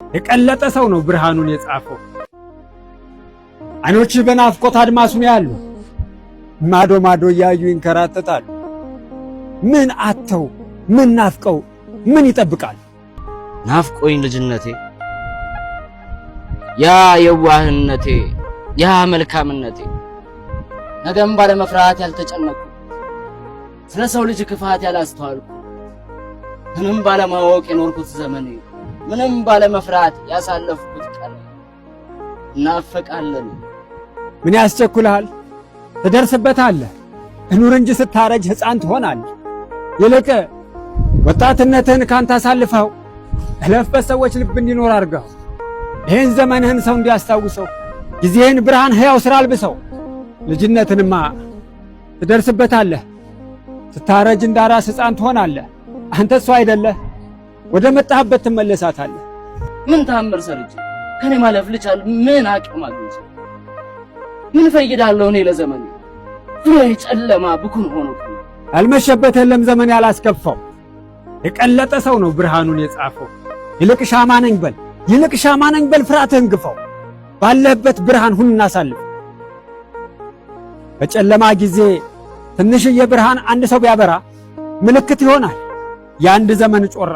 የቀለጠ ሰው ነው ብርሃኑን የጻፈው። አይኖችህ በናፍቆት አድማሱን ያሉ ማዶ ማዶ እያዩ ይንከራተታሉ። ምን አተው ምን ናፍቀው ምን ይጠብቃል? ናፍቆኝ ልጅነቴ፣ ያ የዋህነቴ፣ ያ መልካምነቴ፣ ነገም ባለመፍራት ያልተጨነቁ፣ ስለ ሰው ልጅ ክፋት ያላስተዋልኩ፣ ምንም ባለማወቅ የኖርኩት ዘመኔ፣ ምንም ባለመፍራት ያሳለፍኩት ቀን እናፈቃለን። ምን ያስቸኩልሃል? ትደርስበታለህ። እኑር እንጂ ስታረጅ ሕፃን ትሆናለህ። ይልቅ ወጣትነትህን ካንተ አሳልፈው እለፍበት ሰዎች ልብ እንዲኖር አድርገው። ይህን ዘመንህን ሰው እንዲያስታውሰው ጊዜህን ብርሃን ሕያው ሥራ አልብሰው። ልጅነትንማ ትደርስበታለህ። ስታረጅ እንዳራስ ሕፃን ትሆናለህ። አንተ እሱ አይደለህ፣ ወደ መጣህበት ትመለሳታለህ። ምን ታምር ሰርቼ ከኔ ማለፍ ልቻል? ምን አቅም አግኝቼ ምን ፈይዳለሁ እኔ ለዘመኔ? ዙሪያዬ ጨለማ ብኩን ሆኖ ያልመሸበት የለም ዘመን ያላስከፋው። የቀለጠ ሰው ነው ብርሃኑን የጻፈው። ይልቅ ሻማ ነኝ በል፣ ይልቅ ሻማ ነኝ በል፣ ፍርሃትህን ግፋው። ባለህበት ብርሃን ሁን እናሳልፍ። በጨለማ ጊዜ ትንሽዬ ብርሃን አንድ ሰው ቢያበራ ምልክት ይሆናል የአንድ ዘመን ጮራ።